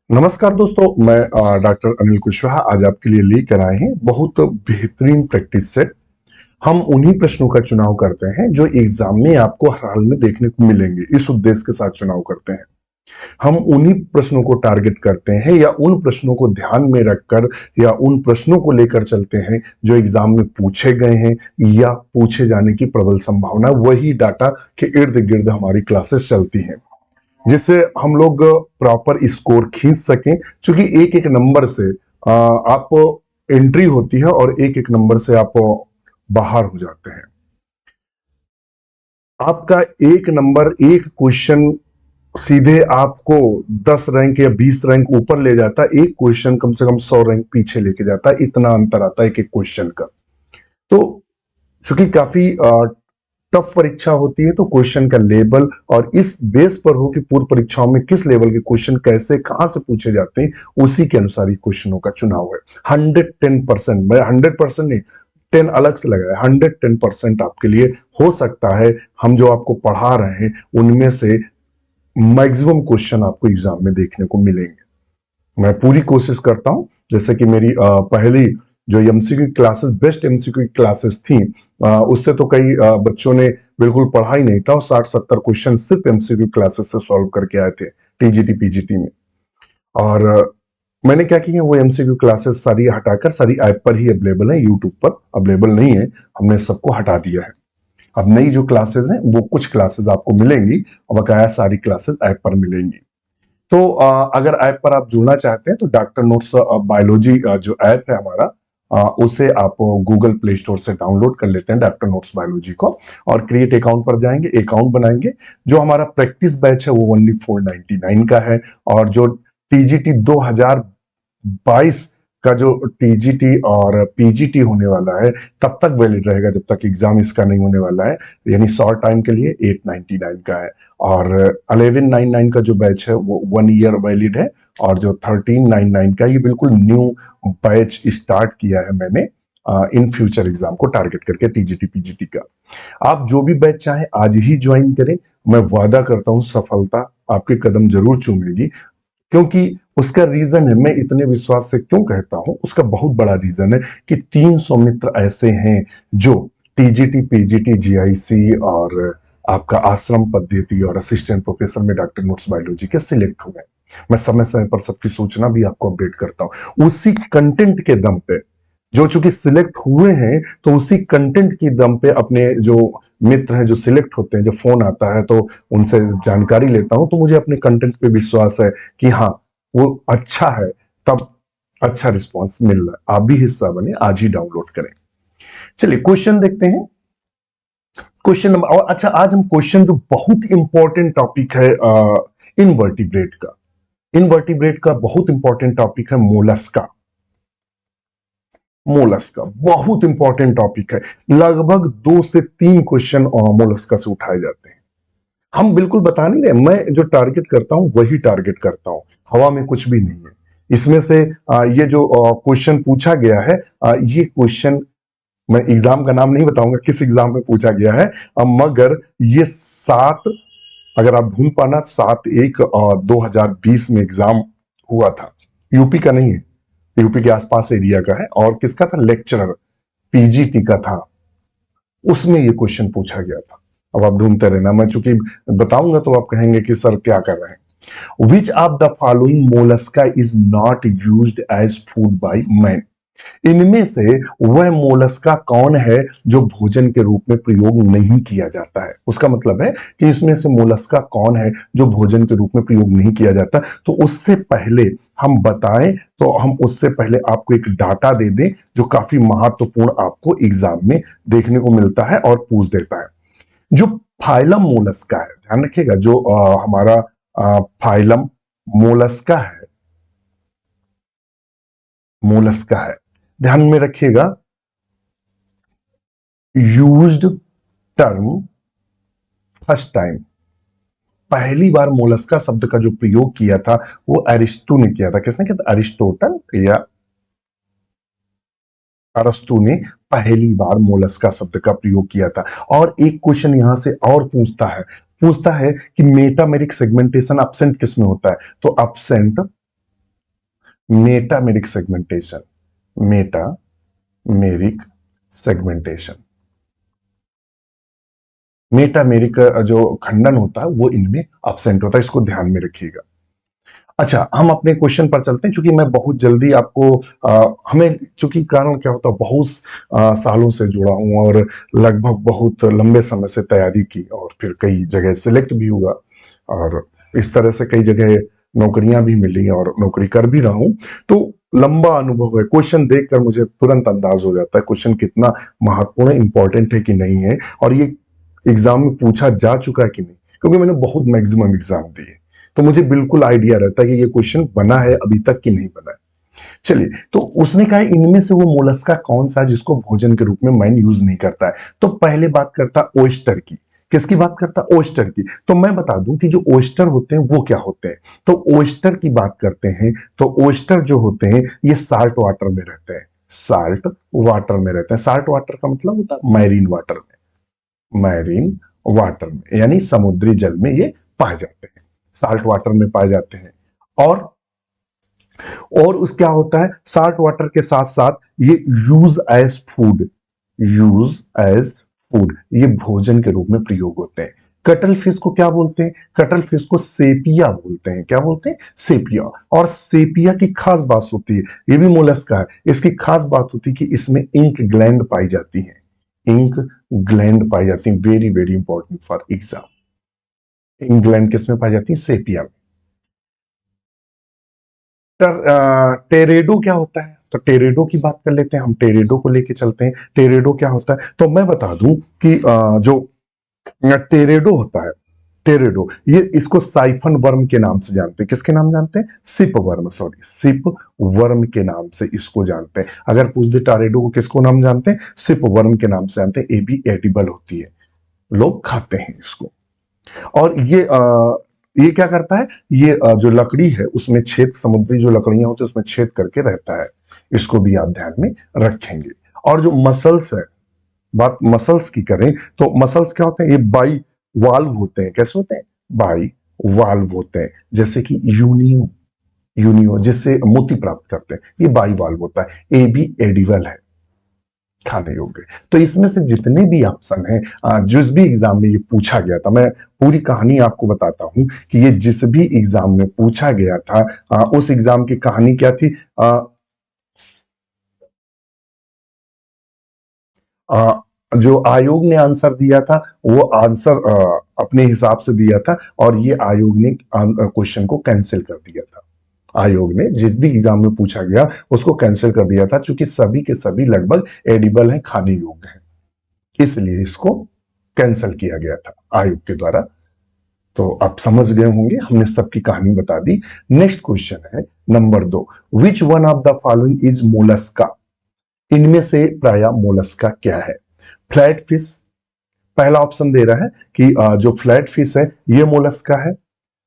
नमस्कार दोस्तों, मैं डॉक्टर अनिल कुशवाहा आज आपके लिए लेकर आए हैं बहुत बेहतरीन प्रैक्टिस सेट। हम उन्हीं प्रश्नों का चुनाव करते हैं जो एग्जाम में आपको हर हाल में देखने को मिलेंगे। इस उद्देश्य के साथ चुनाव करते हैं। हम उन्हीं प्रश्नों को टारगेट करते हैं या उन प्रश्नों को ध्यान में रखकर या उन प्रश्नों को लेकर चलते हैं जो एग्जाम में पूछे गए हैं या पूछे जाने की प्रबल संभावना। वही डाटा के इर्द गिर्द हमारी क्लासेस चलती हैं, जिससे हम लोग प्रॉपर स्कोर खींच सकें। क्योंकि एक एक नंबर से आप एंट्री होती है और एक एक नंबर से आप बाहर हो जाते हैं। आपका एक नंबर एक क्वेश्चन सीधे आपको 10 रैंक या 20 रैंक ऊपर ले जाता है, एक क्वेश्चन कम से कम 100 रैंक पीछे लेके जाता है। इतना अंतर आता है एक एक क्वेश्चन का। तो चूंकि काफी टफ परीक्षा होती है तो क्वेश्चन का लेवल और इस बेस पर हो कि पूर्व परीक्षाओं में किस लेवल के क्वेश्चन कैसे कहां से पूछे जाते हैं, उसी के अनुसार ही क्वेश्चनों का चुनाव है। 110%, मैं 100% नहीं, 10 अलग से लगाया, 110% आपके लिए हो सकता है। हम जो आपको पढ़ा रहे हैं उनमें से मैक्सिमम क्वेश्चन आपको एग्जाम में देखने को मिलेंगे। मैं पूरी कोशिश करता हूं, जैसे कि मेरी पहली जो MCQ classes, best MCQ classes थी, उससे तो कई बच्चों ने बिल्कुल पढ़ा ही नहीं था और 60-70 क्वेश्चन सिर्फ एमसीक्यू क्लासेस से सॉल्व करके आए थे टीजीटी पीजीटी में। और मैंने क्या किया, वो एमसीक्यू क्लासेस सारी हटाकर सारी ऐप पर ही अवेलेबल है, यूट्यूब पर अवेलेबल नहीं है, हमने सबको हटा दिया है। अब नई जो क्लासेस हैं वो कुछ क्लासेस आपको मिलेंगी और बकाया सारी क्लासेस ऐप पर मिलेंगी। तो अगर ऐप पर आप जुड़ना चाहते हैं तो डॉक्टर नोट्स बायोलॉजी जो ऐप है हमारा, उसे आप गूगल प्ले स्टोर से डाउनलोड कर लेते हैं, डॉक्टर नोट्स बायोलॉजी को, और क्रिएट अकाउंट पर जाएंगे, अकाउंट बनाएंगे। जो हमारा प्रैक्टिस बैच है वो ओनली 499 का है। और जो टीजीटी 2022 का जो टीजीटी और पीजीटी होने वाला है तब तक वैलिड रहेगा जब तक एग्जाम इसका नहीं होने वाला है, यानी शॉर्ट टाइम के लिए 899 का है। और 1199 का जो बैच है वो 1 ईयर वैलिड है। और जो 1399 का, ये बिल्कुल न्यू बैच स्टार्ट किया है मैंने इन फ्यूचर एग्जाम को टारगेट करके, टीजीटी पीजीटी का। आप जो भी बैच चाहें आज ही ज्वाइन करें, मैं वादा करता हूं सफलता आपके कदम जरूर चूमेगी। क्योंकि उसका रीजन है, मैं इतने विश्वास से क्यों कहता हूं, उसका बहुत बड़ा रीजन है कि 300 मित्र ऐसे हैं जो टीजीटी पीजीटी जीआईसी और आपका आश्रम पद्धति और असिस्टेंट प्रोफेसर में डॉक्टर नोट्स बायोलॉजी के सिलेक्ट हुए। मैं समय समय पर सबकी सूचना भी आपको अपडेट करता हूं उसी कंटेंट के दम पे। जो चूंकि सिलेक्ट हुए हैं तो उसी कंटेंट की दम पे अपने जो मित्र हैं जो सिलेक्ट होते हैं, जब फोन आता है तो उनसे जानकारी लेता हूं, तो मुझे अपने कंटेंट पे विश्वास है कि हाँ वो अच्छा है, तब अच्छा रिस्पांस मिल रहा है। आप भी हिस्सा बने, आज ही डाउनलोड करें। चलिए क्वेश्चन देखते हैं। क्वेश्चन नंबर, और अच्छा आज हम क्वेश्चन जो बहुत इंपॉर्टेंट टॉपिक है इनवर्टिब्रेट का, इनवर्टिब्रेट का बहुत इंपॉर्टेंट टॉपिक है मोलस्का। मोलस्का बहुत इंपॉर्टेंट टॉपिक है, लगभग 2 से 3 क्वेश्चन मोलस्का से उठाए जाते हैं। हम बिल्कुल बता नहीं रहे, मैं जो टारगेट करता हूं वही टारगेट करता हूं, हवा में कुछ भी नहीं है। इसमें से ये जो क्वेश्चन पूछा गया है, ये क्वेश्चन मैं एग्जाम का नाम नहीं बताऊंगा किस एग्जाम में पूछा गया है, मगर ये 7, अगर आप ढूंढ पाना, 7/1/2020 में एग्जाम हुआ था। यूपी का नहीं है, यूपी के आसपास एरिया का है। और किसका था, लेक्चरर पीजीटी का था, उसमें ये क्वेश्चन पूछा गया था। अब आप ढूंढते रहना, मैं चूंकि बताऊंगा तो आप कहेंगे कि सर क्या कर रहे हैं। Which of the following Mollusca is not used as food by man. इनमें से वह मोलस्का कौन है जो भोजन के रूप में प्रयोग नहीं किया जाता है। उसका मतलब है कि इसमें से मोलस्का कौन है जो भोजन के रूप में प्रयोग नहीं किया जाता। तो उससे पहले हम बताएं तो हम उससे पहले आपको एक डाटा दे दें जो काफी महत्वपूर्ण आपको एग्जाम में देखने को मिलता है और पूछ देता है। जो फाइलम मोलस्का है, ध्यान रखिएगा, जो हमारा फाइलम मोलस्का है, मोलस्का है, ध्यान में रखिएगा। यूज्ड टर्म फर्स्ट टाइम, पहली बार मोलस्का शब्द का जो प्रयोग किया था वो अरिस्टो ने किया था। किसने किया था, अरिस्टोटल या अरस्तु ने पहली बार मोलस्का शब्द का प्रयोग किया था। और एक क्वेश्चन यहां से और पूछता है कि मेटामेरिक सेगमेंटेशन एब्सेंट किस में होता है, तो absent metameric segmentation, metameric segmentation, metameric जो खंडन होता है वो इनमें एब्सेंट होता है, इसको ध्यान में रखिएगा। अच्छा, हम अपने क्वेश्चन पर चलते हैं, क्योंकि मैं बहुत जल्दी आपको हमें चूंकि कारण क्या होता है, बहुत सालों से जुड़ा हूं और लगभग बहुत लंबे समय से तैयारी की और फिर कई जगह सिलेक्ट भी हुआ और इस तरह से कई जगह नौकरियां भी मिली और नौकरी कर भी रहा हूं। तो लंबा अनुभव है, क्वेश्चन देखकर मुझे तुरंत अंदाज हो जाता है क्वेश्चन कितना महत्वपूर्ण इंपॉर्टेंट है कि नहीं है, और ये एग्जाम में पूछा जा चुका है कि नहीं, क्योंकि मैंने बहुत मैक्सिमम एग्जाम दिए, तो मुझे बिल्कुल आइडिया रहता है कि ये क्वेश्चन बना है अभी तक कि नहीं बना है। चलिए, तो उसने कहा इनमें से वो मोलस्का कौन सा जिसको भोजन के रूप में मैन यूज नहीं करता है। तो पहले बात करता ओयस्टर की। किसकी बात करता? ओयस्टर की। तो मैं बता दूं कि जो ओयस्टर होते हैं वो क्या होते हैं। तो ओयस्टर की बात करते हैं, तो ओयस्टर जो होते हैं ये साल्ट वाटर में रहते हैं, साल्ट वाटर में रहते हैं। साल्ट वाटर का मतलब होता है मैरीन वाटर में, मैरीन वाटर में यानी समुद्री जल में ये पाए जाते हैं, साल्ट वाटर में पाए जाते हैं। और उस क्या होता है, साल्ट वाटर के साथ साथ ये use as food, use as food, ये भोजन के रूप में प्रयोग होते हैं। कटल फिश को क्या बोलते हैं? कटल फिश को सेपिया बोलते हैं। क्या बोलते हैं? सेपिया। और सेपिया की खास बात होती है, ये भी मोलस्का है, इसकी खास बात होती है कि इसमें इंक ग्लैंड पाई जाती है, इंक ग्लैंड पाई जाती है। Very very important for exam. Ink gland किस में पाई जाती है? सेपिया में। टेरेडो क्या होता है? तो टेरेडो की बात कर लेते हैं, हम टेरेडो को लेके चलते हैं। टेरेडो क्या होता है? तो मैं बता दूं कि जो टेरेडो होता है, टेरेडो, ये इसको साइफन वर्म के नाम से जानते हैं। किसके नाम जानते हैं? Ship worm, sorry, ship worm के नाम से इसको जानते हैं। अगर पूछ दे टेरेडो को किसको नाम जानते हैं? सिप वर्म के नाम से जानते हैं। ये भी एडिबल होती है, लोग खाते हैं इसको। और ये क्या करता है, ये जो लकड़ी है उसमें छेद, समुद्री जो लकड़ियां होती है उसमें छेद करके रहता है, इसको भी आप ध्यान में रखेंगे। और जो मसल्स है, बात मसल्स की करें तो मसल्स क्या होते हैं? ये बाई वाल्व होते हैं। कैसे होते हैं? बाई वाल्व होते हैं, जैसे कि यूनियो, यूनियो जिससे मोती प्राप्त करते हैं, ये बाई वाल्व होता है। ए बी एडिबल है, खाने योग्य। तो इसमें से जितने भी ऑप्शन हैं, जिस भी एग्जाम में ये पूछा गया था, मैं पूरी कहानी आपको बताता हूं कि ये जिस भी एग्जाम में पूछा गया था, उस एग्जाम की कहानी क्या थी। जो आयोग ने आंसर दिया था वो आंसर अपने हिसाब से दिया था, और ये आयोग ने क्वेश्चन को कैंसिल कर दिया था। आयोग ने जिस भी एग्जाम में पूछा गया उसको कैंसिल कर दिया था, क्योंकि सभी के सभी लगभग एडिबल हैं, खाने योग्य हैं, इसलिए इसको कैंसिल किया गया था आयोग के द्वारा। तो आप समझ गए होंगे, हमने सबकी कहानी बता दी। नेक्स्ट क्वेश्चन है number 2, which one of the following is Mollusca. इनमें से प्राय मोलस्का क्या है? फ्लैट फिश, पहला ऑप्शन दे रहा है कि जो फ्लैट फिश है ये मोलस्का है।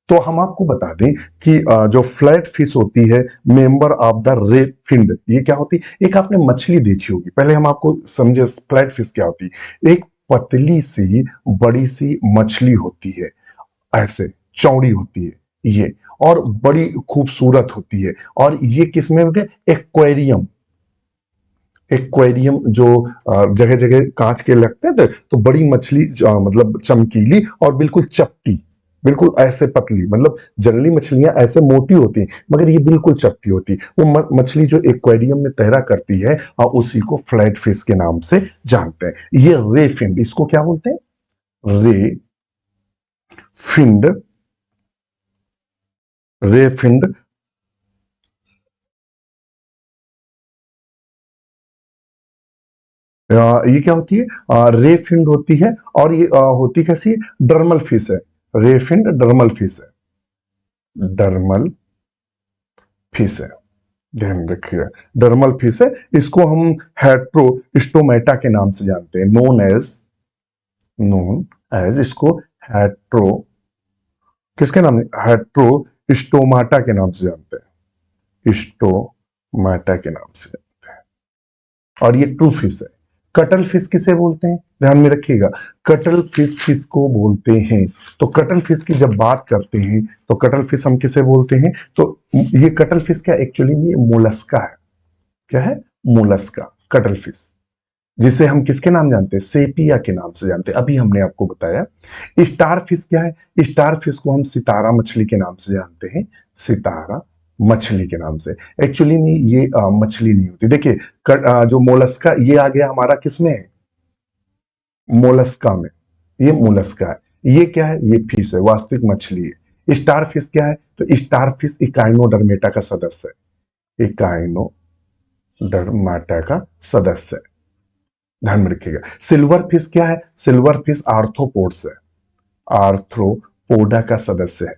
तो हम आपको बता दें कि जो फ्लैट फिश होती है, मेंबर ऑफ द रे फिंड, ये क्या होती है? एक आपने मछली देखी होगी, पहले हम आपको समझे फ्लैट फिश क्या होती है। एक पतली सी बड़ी सी मछली होती है, ऐसे चौड़ी होती है ये, और बड़ी खूबसूरत होती है। और ये किस में? एक्वेरियम, एक्वेरियम जो जगह जगह कांच के लगते हैं, तो बड़ी मछली मतलब चमकीली और बिल्कुल चपटी, बिल्कुल ऐसे पतली, मतलब जनरली मछलियां ऐसे मोटी होती हैं, मगर ये बिल्कुल चपटी होती है। वो मछली जो एक्वेरियम में तैरा करती है, और उसी को फ्लैट फिश के नाम से जानते हैं। ये रे फिंड, इसको क्या बोलते हैं? रे फिंड, रे फिंड। ये क्या होती है? रे फिंड होती है, और ये होती कैसी है? डर्मल फिश है, रे फिंड डर्मल फिश है, डर्मल फिश है, ध्यान रखिए, डर्मल फिश है। इसको हम हेट्रोस्टोमेटा के नाम से जानते हैं, नोन एज इसको हेट्रो, किसके नाम? हेट्रोस्टोमाटा के नाम से जानते हैं, स्टोमाटा के नाम से जानते हैं। और ये ट्रू फिश है, कटल फिश किसे बोलते हैं, ध्यान में रखिएगा, कटल फिश किसको बोलते हैं। तो कटल फिश की जब बात करते हैं तो कटल फिश हम किसे बोलते हैं, तो ये कटल फिश क्या एक्चुअली में मोलस्का है। क्या है, मोलस्का, कटल फिश, जिसे हम किसके नाम जानते हैं, सेपिया के नाम से जानते हैं। अभी हमने आपको बताया। स्टार फिश क्या है, स्टार फिश को हम सितारा मछली के नाम से जानते हैं, सितारा मछली के नाम से। एक्चुअली में ये मछली नहीं होती। देखिए जो मोलस्का ये आ गया हमारा किसमें है, मोलस्का में, ये मोलस्का है। ये क्या है, ये फिश है, वास्तविक मछली है। स्टार फिश क्या है, तो स्टार फिश इकाइनोडर्मेटा का सदस्य है, इकाइनोडर्माटा का सदस्य है, ध्यान में रखिएगा। सिल्वर फिश क्या है, सिल्वर फिश आर्थ्रोपोड्स है, आर्थ्रोपोडा का सदस्य है।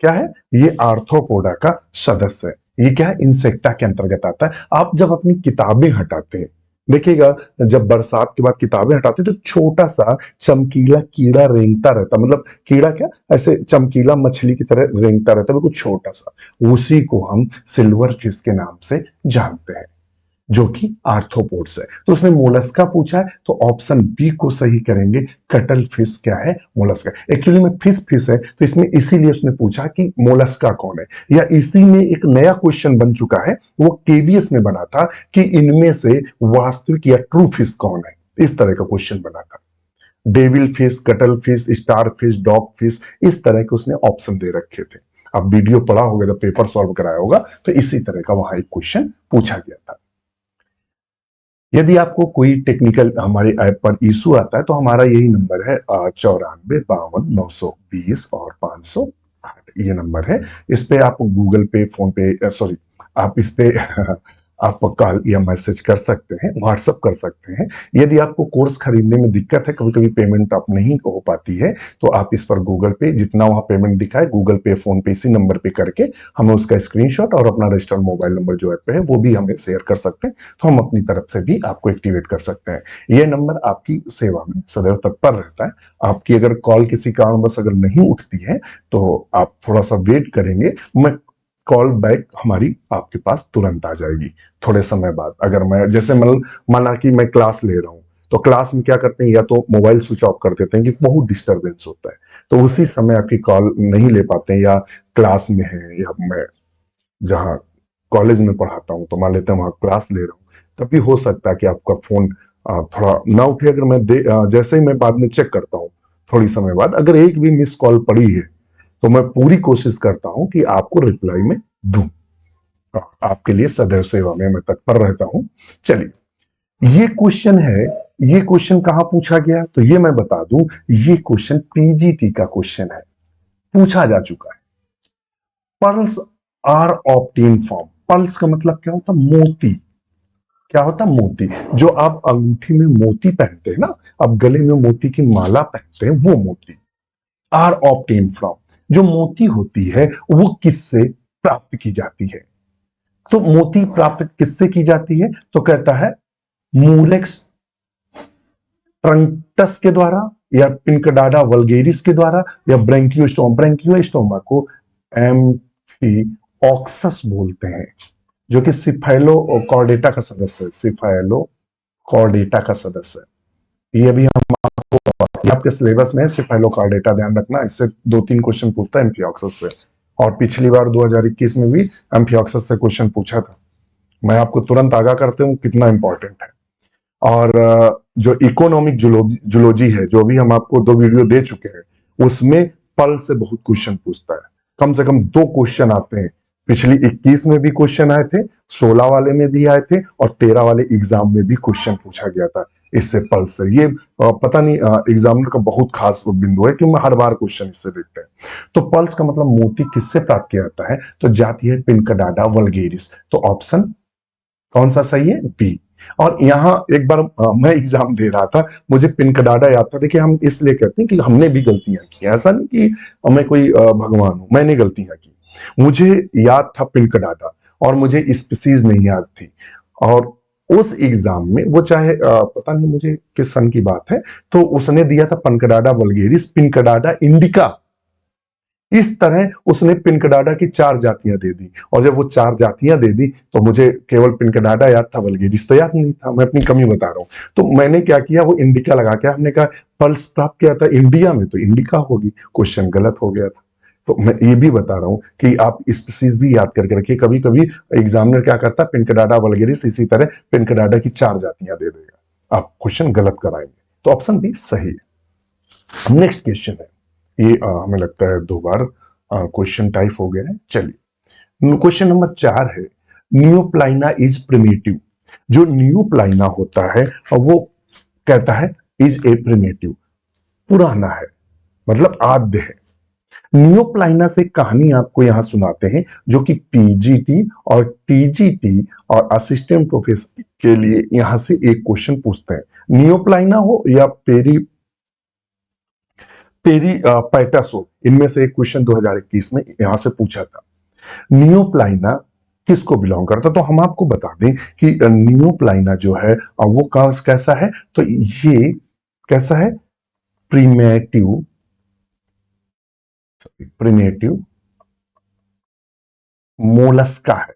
क्या है, ये आर्थ्रोपोडा का सदस्य है। ये क्या है, इंसेक्टा के अंतर्गत आता है। आप जब अपनी किताबें हटाते हैं, देखिएगा जब बरसात के बाद किताबें हटाते हैं तो छोटा सा चमकीला कीड़ा रेंगता रहता, मतलब कीड़ा क्या, ऐसे चमकीला मछली की तरह रेंगता रहता है, बिल्कुल छोटा सा, उसी को हम सिल्वर फिश के नाम से जानते हैं, जो कि आर्थ्रोपोड्स है। तो उसने मोलस्का पूछा है, तो ऑप्शन बी को सही करेंगे। कटल फिश क्या है, मोलस्का। एक्चुअली में फिश है, तो इसमें इसीलिए उसने पूछा कि मोलस्का कौन है। या इसी में एक नया क्वेश्चन बन चुका है, वो केवीएस में बना था कि इनमें से वास्तविक या ट्रू फिश कौन है, इस तरह का क्वेश्चन बना था। Devil fish, cuttle fish, star fish, dog fish, इस तरह के उसने ऑप्शन दे रखे थे। अब वीडियो पढ़ा होगा, जब पेपर सॉल्व कराया होगा तो इसी तरह का वहां एक क्वेश्चन पूछा गया था। यदि आपको कोई टेक्निकल हमारे ऐप पर इशू आता है तो हमारा यही नंबर है 94 52 920 और 508, ये नंबर है। इस पे आप गूगल पे, फोन पे, सॉरी, आप इस पे आप कॉल या मैसेज कर सकते हैं, व्हाट्सअप कर सकते हैं। यदि आपको कोर्स खरीदने में दिक्कत है, कभी कभी पेमेंट आप नहीं हो पाती है, तो आप इस पर गूगल पे जितना वहां पेमेंट दिखाए, गूगल पे, फोन पे, इसी नंबर पे करके हमें उसका स्क्रीनशॉट और अपना रजिस्टर्ड मोबाइल नंबर जो ऐप पे है वो भी हमें शेयर कर सकते हैं, तो हम अपनी तरफ से भी आपको एक्टिवेट कर सकते हैं। यह नंबर आपकी सेवा में सदैव तत्पर रहता है। आपकी अगर कॉल किसी कारणवश अगर नहीं उठती है तो आप थोड़ा सा वेट करेंगे, मैं कॉल बैक हमारी आपके पास तुरंत आ जाएगी थोड़े समय बाद। अगर मैं जैसे माना कि मैं क्लास ले रहा हूं, तो क्लास में क्या करते हैं, या तो मोबाइल स्विच ऑफ कर देते हैं कि बहुत डिस्टरबेंस होता है, तो उसी समय आपकी कॉल नहीं ले पाते हैं, या क्लास में है, या मैं जहाँ कॉलेज में पढ़ाता हूँ तो मान लेते हैं वहां क्लास ले रहा हूँ, तब भी हो सकता है कि आपका फोन थोड़ा ना उठे। अगर मैं जैसे ही मैं बाद में चेक करता हूँ थोड़ी समय बाद, अगर एक भी मिस कॉल पड़ी है तो मैं पूरी कोशिश करता हूं कि आपको रिप्लाई में दूं। आपके लिए सदैव सेवा में मैं तत्पर रहता हूं। चलिए, ये क्वेश्चन है, ये क्वेश्चन कहां पूछा गया, तो ये मैं बता दूं, ये क्वेश्चन पीजीटी का क्वेश्चन है, पूछा जा चुका है। Pearls are obtain from, pearls का मतलब क्या होता, मोती। क्या होता, मोती। जो आप अंगूठी में मोती पहनते हैं ना, आप गले में मोती की माला पहनते हैं, वो मोती। आर ऑब्टेन फ्रॉम, जो मोती होती है वो किससे प्राप्त की जाती है, तो मोती प्राप्त किससे की जाती है, तो कहता है मूलेक्स ट्रंक्टस के द्वारा, या पिनकडाडा वल्गेरिस के द्वारा, या ब्रैंकियोस्टोमा। ब्रैंकियोस्टोमा को एम्फिऑक्सस बोलते हैं, जो कि सिफेलोकॉर्डेटा का सदस्य है, सिफेलोकॉर्डेटा का सदस्य है। ये भी हम आपके सिलेबस में सिफेलोकॉर्डेटा, ध्यान रखना, इससे 2-3 क्वेश्चन पूछता है एम्फिऑक्सस से, और पिछली बार 2021 में भी एम्फिऑक्सस से क्वेश्चन पूछा था। मैं आपको तुरंत आगाह करते हूं कितना इंपॉर्टेंट है। और जो इकोनॉमिक जूलॉजी है, जो भी हम आपको 2 वीडियो दे चुके हैं, उसमें पल से बहुत क्वेश्चन पूछता है। कम से कम 2 क्वेश्चन आते हैं। पिछली 21 में भी क्वेश्चन आए थे, 16 वाले में भी आए थे, और 13 वाले एग्जाम में भी क्वेश्चन पूछा गया था इससे, पल से। ये पता नहीं एग्जामिनर का बहुत खास बिंदु है कि मैं हर बार क्वेश्चन इससे देखते हैं। तो पल्स का मतलब मोती किससे प्राप्त किया जाता है, तो जाती है पिनकडाडा वल्गेरिस। तो ऑप्शन कौन सा सही है, बी। और यहां एक बार मैं एग्जाम दे रहा था, मुझे पिनकडाडा याद था। देखिए, हम इसलिए कहते हैं कि हमने भी गलतियां की, ऐसा नहीं कि मैं कोई भगवान हूं, मैंने गलतियां की। मुझे याद था पिनकडाडा, और मुझे स्पीसीज नहीं याद थी। और उस एग्जाम में वो चाहे पता नहीं मुझे किस सन की बात है, तो उसने दिया था पिनकडाडा वल्गेरिस, पिनकडाडा इंडिका। इस तरह उसने पिनकडाडा की 4 जातियां दे दी, और जब वो 4 जातियां दे दी तो मुझे केवल पिनकडाडा याद था, वल्गेरिस तो याद नहीं था। मैं अपनी कमी बता रहा हूं। तो मैंने क्या किया, वो इंडिका लगा के हमने कहा पल्स प्राप्त किया था इंडिया में, तो इंडिका होगी। क्वेश्चन गलत हो गया था। तो मैं ये भी बता रहा हूं कि आप स्पीसीज भी याद करके रखिए। कभी कभी एग्जामिनर क्या करता है, पिनकडाडा वल्गेरिस इसी तरह पिनकडाडा की 4 जातियां दे देगा, आप क्वेश्चन गलत कराएंगे। तो ऑप्शन बी सही है। नेक्स्ट क्वेश्चन है, ये हमें लगता है 2 बार क्वेश्चन टाइप हो गया है। चलिए, क्वेश्चन नंबर 4 है, नियोप्लाइना इज प्रिमिटिव। जो नियोप्लाइना होता है वो कहता है इज ए प्रिमिटिव, पुराना है, मतलब आद्य है। नियोप्लाइना से कहानी आपको यहां सुनाते हैं, जो कि पीजीटी और टीजीटी और असिस्टेंट प्रोफेसर के लिए यहां से एक क्वेश्चन पूछते हैं। नियोप्लाइना हो या पैटास हो, इनमें से एक क्वेश्चन 2021 में यहां से पूछा था। नियोप्लाइना किसको बिलोंग करता, तो हम आपको बता दें कि नियोप्लाइना जो है वो कैसा है, तो ये कैसा है, प्रीमेटिव मोलस्का है।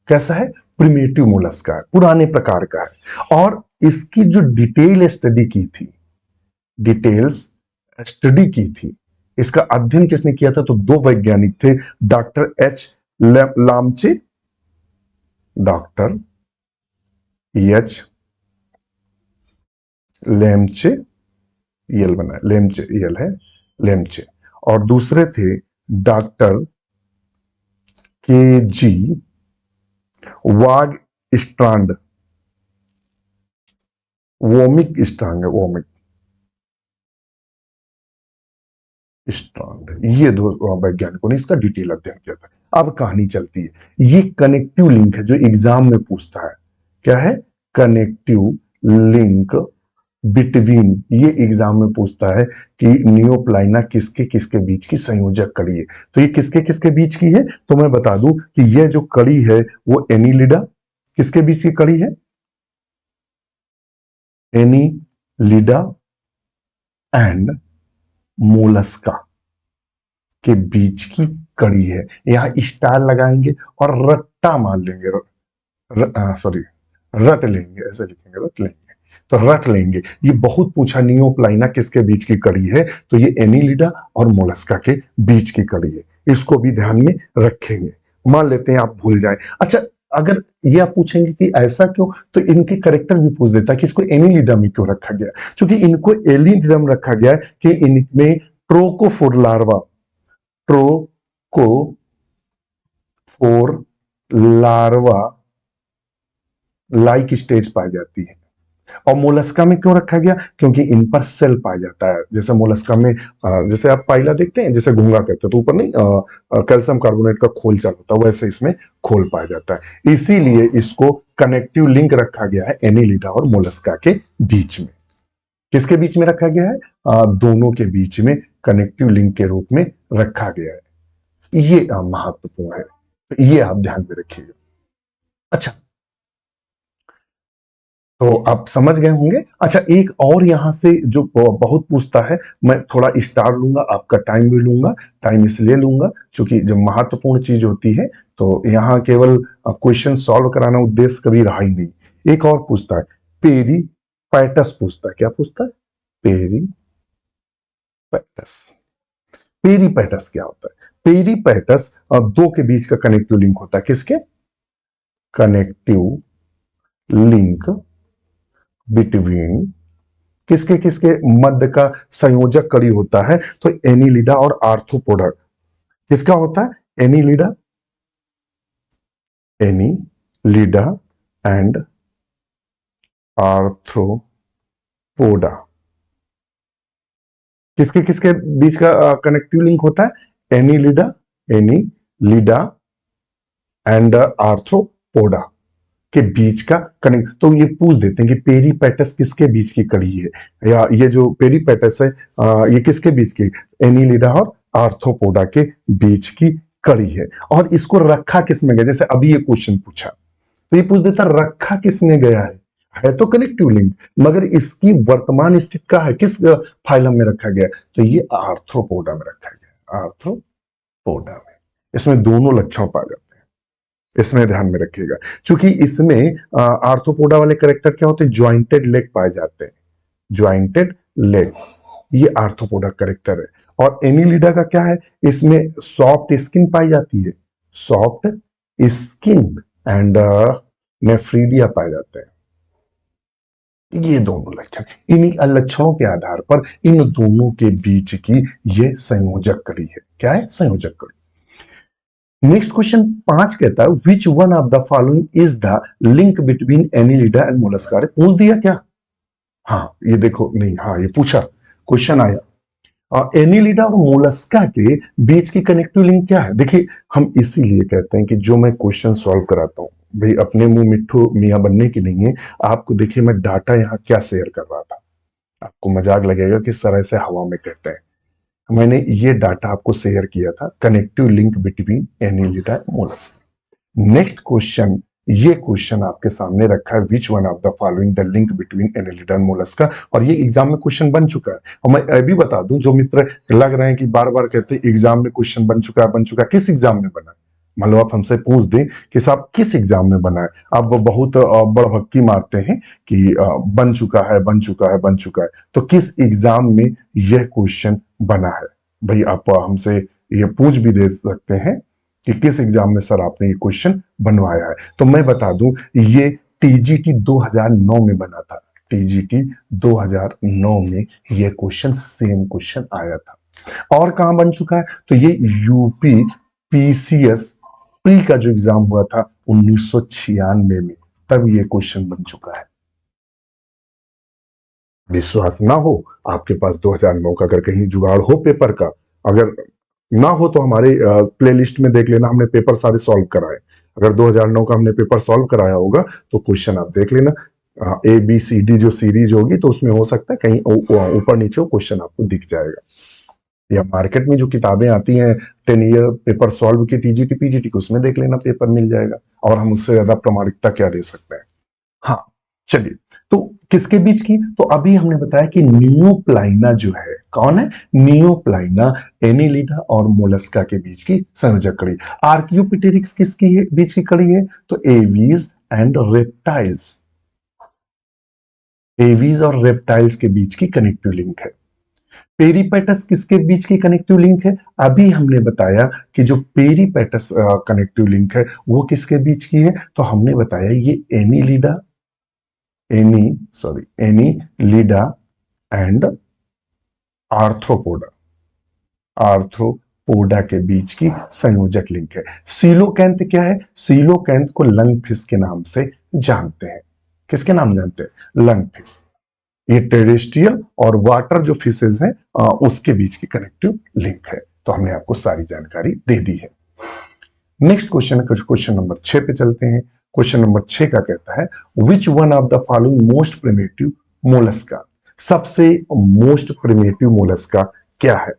कैसा है, प्रिमेटिव मोलस्का है, पुराने प्रकार का है। और इसकी जो डिटेल्स स्टडी की थी, इसका अध्ययन किसने किया था, तो 2 वैज्ञानिक थे, डॉक्टर एच लामचे, डॉक्टर एच लेमचे, यल बना लेमचे, यल है लेमचे, और दूसरे थे डॉक्टर के जी वाग स्ट्रांड, वोमिक स्ट्रांग है, वोमिक स्ट्रांड। ये 2 वैज्ञानिकों ने इसका डिटेल अध्ययन किया था। अब कहानी चलती है, ये कनेक्टिव लिंक है जो एग्जाम में पूछता है। क्या है, कनेक्टिव लिंक बिटवीन, ये एग्जाम में पूछता है कि नियोप्लाइना किसके किसके बीच की संयोजक कड़ी है। तो ये किसके किसके बीच की है, तो मैं बता दूं कि यह जो कड़ी है वो एनिलिडा किसके बीच की कड़ी है, एनिलिडा एंड मोलस्का के बीच की कड़ी है। यहां स्टार लगाएंगे और रट्टा मान लेंगे, सॉरी रट लेंगे, ऐसे लिखेंगे, रट लेंगे, तो रट लेंगे। ये बहुत पूछा, नियोप्लाइना किसके बीच की कड़ी है, तो ये एनिलिडा और मोलस्का के बीच की कड़ी है। इसको भी ध्यान में रखेंगे। मान लेते हैं आप भूल जाए। अच्छा, अगर ये आप पूछेंगे कि ऐसा क्यों, तो इनके करेक्टर भी पूछ देता है कि इसको एनिलिडा में क्यों रखा गया। क्योंकि इनको एनिलिडा में रखा गया है कि इनमें trochophore larva, trochophore larva like stage पाई जाती है। और मोलस्का में क्यों रखा गया, क्योंकि इन पर सेल पाया जाता है। जैसे मोलस्का में जैसे आप पाइला देखते हैं, जैसे घोंगा कहते हैं, तो ऊपर नहीं कैल्शियम कार्बोनेट का खोल चल होता है, वैसे इसमें खोल पाया जाता है। इसीलिए इसको कनेक्टिव लिंक रखा गया है एनिलिडा और मोलस्का के बीच में। किसके बीच में रखा गया है, दोनों के बीच में कनेक्टिव लिंक के रूप में रखा गया है। ये महत्वपूर्ण है, तो ये आप ध्यान में रखिएगा। अच्छा, तो आप समझ गए होंगे। अच्छा, एक और यहां से जो बहुत पूछता है, मैं थोड़ा स्टार लूंगा, आपका टाइम भी लूंगा। टाइम इसलिए लूंगा क्योंकि जब महत्वपूर्ण चीज होती है तो यहां केवल क्वेश्चन सॉल्व कराना उद्देश्य कभी रहा ही नहीं। एक और पूछता है, पेरी पैटस पूछता है। क्या पूछता है, पेरी पैटस। पेरी पैटस क्या होता है, पेरी पैटस 2 के बीच का कनेक्टिव लिंक होता है। किसके, कनेक्टिव लिंक बिटवीन, किसके किसके मध्य का संयोजक कड़ी होता है, तो एनिलिडा और आर्थ्रोपोडा। किसका होता है, एनिलिडा, एनिलिडा एंड आर्थ्रोपोडा। किसके किसके बीच का कनेक्टिव लिंक होता है, एनिलिडा, एनिलिडा एंड आर्थ्रोपोडा के बीच का कनेक्ट। तो ये पूछ देते हैं कि पेरीपेटस किसके बीच की कड़ी है, या ये जो पेरीपेटस है ये किसके बीच की, एनिलिडा और आर्थ्रोपोडा के बीच की कड़ी है। और इसको रखा किसमें गया, जैसे अभी ये क्वेश्चन पूछा तो ये पूछ देता रखा किसने गया है तो कनेक्टिव लिंक, मगर इसकी वर्तमान स्थिति का है, किस फाइलम में रखा गया, तो ये आर्थ्रोपोडा में रखा गया, आर्थ्रो पोडा में, इसमें दोनों लक्षण पाए जाते हैं, इसमें ध्यान में रखिएगा। क्योंकि इसमें आर्थ्रोपोडा वाले कैरेक्टर क्या होते हैं, ज्वाइंटेड लेग पाए जाते हैं, ज्वाइंटेड लेग, ये आर्थ्रोपोडा कैरेक्टर है। और एनिलिडा का क्या है, इसमें सॉफ्ट स्किन पाई जाती है, सॉफ्ट स्किन एंड नेफ्रीडिया पाए जाते हैं। ये दोनों लक्षण, इन लक्षणों के आधार पर इन दोनों के बीच की ये संयोजक कड़ी है। क्या है, संयोजक कड़ी। नेक्स्ट क्वेश्चन 5 कहता है which one of the following is the link between Annelida and Mollusca. पूछ दिया क्या, हाँ ये देखो, नहीं हाँ ये पूछा, क्वेश्चन आया एनिलिडा और मोलस्का के बीच की कनेक्टिव लिंक क्या है। देखिए हम इसीलिए कहते हैं कि जो मैं क्वेश्चन सॉल्व कराता हूं भाई अपने मुंह मिट्ठू मियां बनने की नहीं है आपको। देखिए मैं डाटा यहाँ क्या शेयर कर रहा था, आपको मजाक लगेगा कि सर ऐसे हवा में कहते हैं, मैंने ये डाटा आपको शेयर किया था, connective link between Annelida and Mollusca. Next question, ये क्वेश्चन आपके सामने रखा है which one of the following the link between Annelida and Mollusca, और ये एग्जाम में क्वेश्चन बन चुका है। और मैं ये भी बता दूं जो मित्र लग रहे हैं कि बार बार कहते हैं एग्जाम में क्वेश्चन बन चुका है, बन चुका है, किस एग्जाम में बना है, मान लो आप हमसे पूछ दें कि साहब किस एग्जाम में बना है, आप बहुत बड़भक्की मारते हैं कि बन चुका है, बन चुका है, बन चुका है, तो किस एग्जाम में यह क्वेश्चन बना है भाई, आप हमसे ये पूछ भी दे सकते हैं कि किस एग्जाम में सर आपने ये क्वेश्चन बनवाया है। तो मैं बता दूं ये टीजीटी 2009 में बना था, टीजीटी 2009 में ये क्वेश्चन सेम क्वेश्चन आया था। और कहां बन चुका है, तो ये यूपी पीसीएस प्री का जो एग्जाम हुआ था 1996 में, तब ये क्वेश्चन बन चुका है। विश्वास ना हो आपके पास 2009 का अगर कहीं जुगाड़ हो पेपर का, अगर ना हो तो हमारे प्लेलिस्ट में देख लेना, हमने पेपर सारे सॉल्व कराए। अगर 2009 का हमने पेपर सॉल्व कराया होगा तो क्वेश्चन आप देख लेना, ए बी सी डी जो सीरीज होगी तो उसमें हो सकता है कहीं ऊपर नीचे क्वेश्चन आपको दिख जाएगा। या मार्केट में जो किताबें आती हैं 10 ईयर पेपर सॉल्व की टीजीटी पीजीटी की, उसमें देख लेना, पेपर मिल जाएगा। और हम उससे ज्यादा प्रामाणिकता क्या दे सकते हैं। हाँ चलिए, तो किसके बीच की, तो अभी हमने बताया कि नियोप्लाइना जो है, कौन है, नियोप्लाइना एनिलिडा और मोलस्का के बीच की संयोजक कड़ी। आर्कियोपिटेरिक्स किसकी है, बीच की कड़ी है, तो एवीज एंड रेप्टाइल्स, एवीज और रेप्टाइल्स के बीच की कनेक्टिव लिंक है। पेरीपेटस किसके बीच की कनेक्टिव लिंक है, अभी हमने बताया कि जो पेरीपेटस कनेक्टिव लिंक है वो किसके बीच की है, तो हमने बताया ये एनिलिडा एनिलिडा एंड आर्थ्रोपोडा के बीच की संयोजक लिंक है। सीलोकैंथ क्या है, सीलोकैंथ को लंग फिश के नाम से जानते हैं। किसके नाम जानते हैं, लंग फिश। ये टेरेस्ट्रियल और वाटर जो फिशेज हैं उसके बीच की कनेक्टिव लिंक है। तो हमने आपको सारी जानकारी दे दी है। नेक्स्ट क्वेश्चन, क्वेश्चन नंबर 6 पे चलते हैं। क्वेश्चन नंबर 6 का कहता है which one of the following most primitive Mollusca, सबसे मोस्ट प्रिमिटिव मोलस्का क्या है।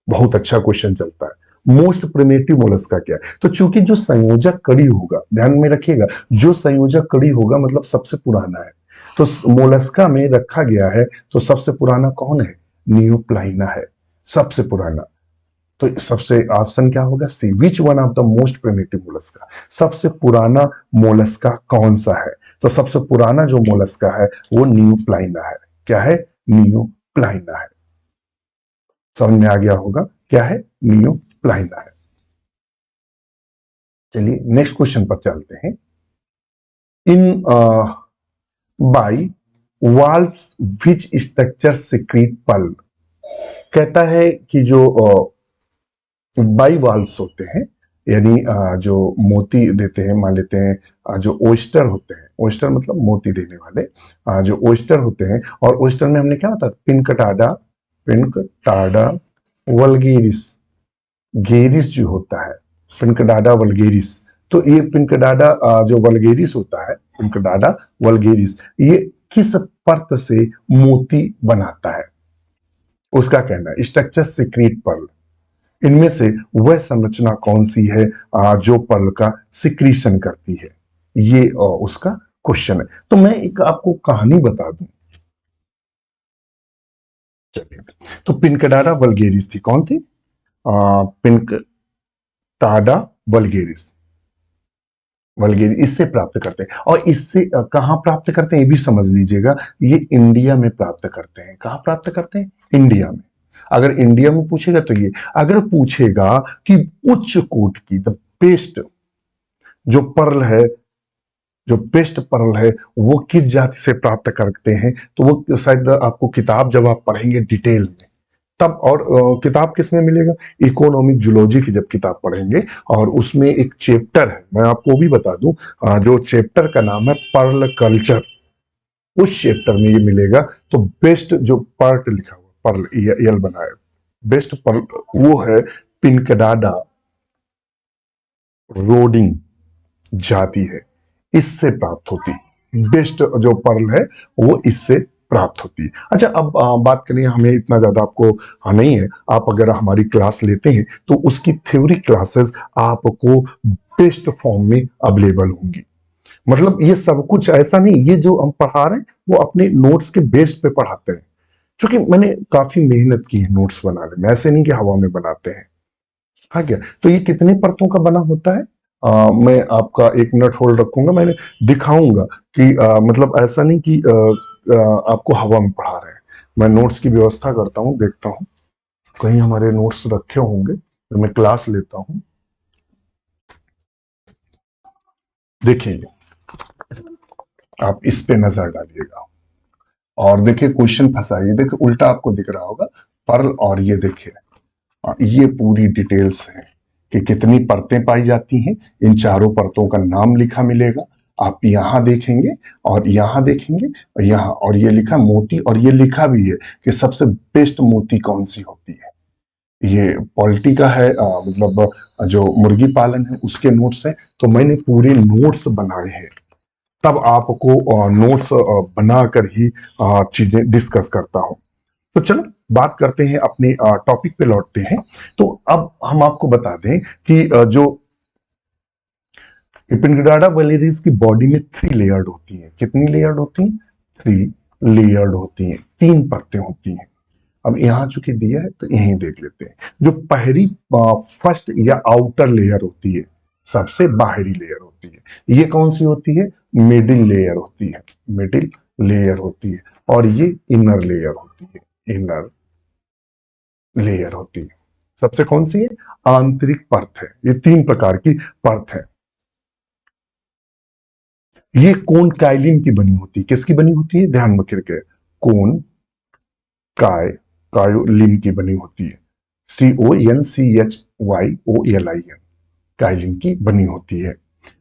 बहुत अच्छा क्वेश्चन चलता है, मोस्ट प्रिमिटिव मोलस्का क्या है। तो चूंकि जो संयोजक कड़ी होगा, ध्यान में रखिएगा, जो संयोजक कड़ी होगा मतलब सबसे पुराना है, तो मोलस्का में रखा गया है तो सबसे पुराना कौन है, नियोप्लाइना है सबसे पुराना। तो सबसे ऑप्शन क्या होगा, C, which one of the most primitive Mollusca, सबसे पुराना मोलस्का कौन सा है। तो सबसे पुराना जो मोलस्का है वो नियोप्लाइना है। क्या है, नियोप्लाइना है। समझ में आ गया होगा क्या है, नियोप्लाइना है। चलिए नेक्स्ट क्वेश्चन पर चलते हैं। In bivalves which structure secrete pearl, कहता है कि जो बाई वाल्व्स होते हैं, यानी जो मोती देते हैं, मान लेते हैं जो ओस्टर होते हैं, ओस्टर मतलब मोती देने वाले, जो ओस्टर होते हैं, और ओस्टर में हमने क्या बताया, पिनकटाडा वल्गेरिस, गेरिस जो होता है, पिनकटाडा वल्गेरिस। तो ये पिनकटाडा जो वल्गेरिस होता है, पिनकटाडा वल्गेरिस, ये किस परत से मोती बनाता है, उसका कहना है स्ट्रक्चर सिक्रीट पर्ल। इनमें से वह संरचना कौन सी है जो पर्ल का सिक्रीशन करती है, ये उसका क्वेश्चन है। तो मैं एक आपको कहानी बता दूं। चलिए, तो पिनकटाडा वल्गेरिस थी, कौन थी, पिनकटाडा वल्गेरिस, वल्गेरिस इससे प्राप्त करते हैं। और इससे कहां प्राप्त करते हैं ये भी समझ लीजिएगा, ये इंडिया में प्राप्त करते हैं। कहां प्राप्त करते हैं? इंडिया में। अगर इंडिया में पूछेगा तो ये, अगर पूछेगा कि उच्च कोट की द बेस्ट जो पर्ल है, जो बेस्ट पर्ल है वो किस जाति से प्राप्त करते हैं, तो वो शायद आपको किताब जब आप पढ़ेंगे डिटेल में तब, और किताब किस में मिलेगा? इकोनॉमिक जूलॉजी की जब किताब पढ़ेंगे, और उसमें एक चैप्टर है, मैं आपको भी बता दूं, जो चैप्टर का नाम है पर्ल कल्चर, उस चैप्टर में ये मिलेगा। तो बेस्ट जो पर्ल लिखा हुआ, पर्ल यल बनाया, बेस्ट पर्ल वो है पिनकडाडा रोडिंग जाति है, इससे प्राप्त होती। बेस्ट जो पर्ल है वो इससे प्राप्त होती है। अच्छा, अब बात करें, हमें इतना ज्यादा आपको नहीं है, आप अगर हमारी क्लास लेते हैं तो उसकी थ्योरी क्लासेस आपको बेस्ट फॉर्म में अवेलेबल होंगी। मतलब ये सब कुछ ऐसा नहीं, ये जो हम पढ़ा रहे हैं वो अपने नोट्स के बेस पे पढ़ाते हैं, क्योंकि मैंने काफी मेहनत की है नोट्स बनाने में, ऐसे नहीं कि हवा में बनाते हैं। हाँ क्या? तो ये कितने परतों का बना होता है? मैं आपका 1 मिनट होल्ड रखूंगा, मैंने दिखाऊंगा कि मतलब ऐसा नहीं कि आपको हवा में पढ़ा रहे हैं। मैं नोट्स की व्यवस्था करता हूँ, देखता हूँ कहीं हमारे नोट्स रखे होंगे तो मैं क्लास लेता हूँ। देखिए, आप इस पे नजर डालिएगा और देखिए क्वेश्चन फंसाइए। देखिए उल्टा आपको दिख रहा होगा पर्ल, और ये देखिए ये पूरी डिटेल्स है कि कितनी परतें पाई जाती हैं। इन चारों परतों का नाम लिखा मिलेगा, आप यहां देखेंगे और यहां देखेंगे और यहां, और ये लिखा मोती, और ये लिखा भी है कि सबसे बेस्ट मोती कौन सी होती है। ये पॉलिटी का है, मतलब जो मुर्गी पालन है उसके नोट्स हैं। तो मैंने पूरे नोट्स बनाए हैं, तब आपको नोट्स बनाकर ही चीजें डिस्कस करता हूं। तो चलो बात करते हैं, अपने टॉपिक पे लौटते हैं। तो अब हम आपको बता दें कि जो एपिनडाडा वैलेरिस की बॉडी में 3 लेयर्ड होती हैं। कितनी लेयर्ड होती हैं? 3 लेयर्ड होती हैं, 3 परतें होती हैं। अब यहां चूंकि दिया है तो यहीं देख लेते हैं। जो पहली फर्स्ट या आउटर लेयर होती है, सबसे बाहरी लेयर होती है, ये कौन सी होती है? मिडिल लेयर होती है, मिडिल लेयर होती है। और ये इनर लेयर होती है, इनर लेयर होती है। सबसे कौन सी है? आंतरिक परत है। ये 3 प्रकार की परत है। ये कोन काइलिन की बनी होती है। किसकी बनी होती है? ध्यान में करके, कोन काय कायोलिन की बनी होती है। CONCHYOLIN, काइलिन की बनी होती है।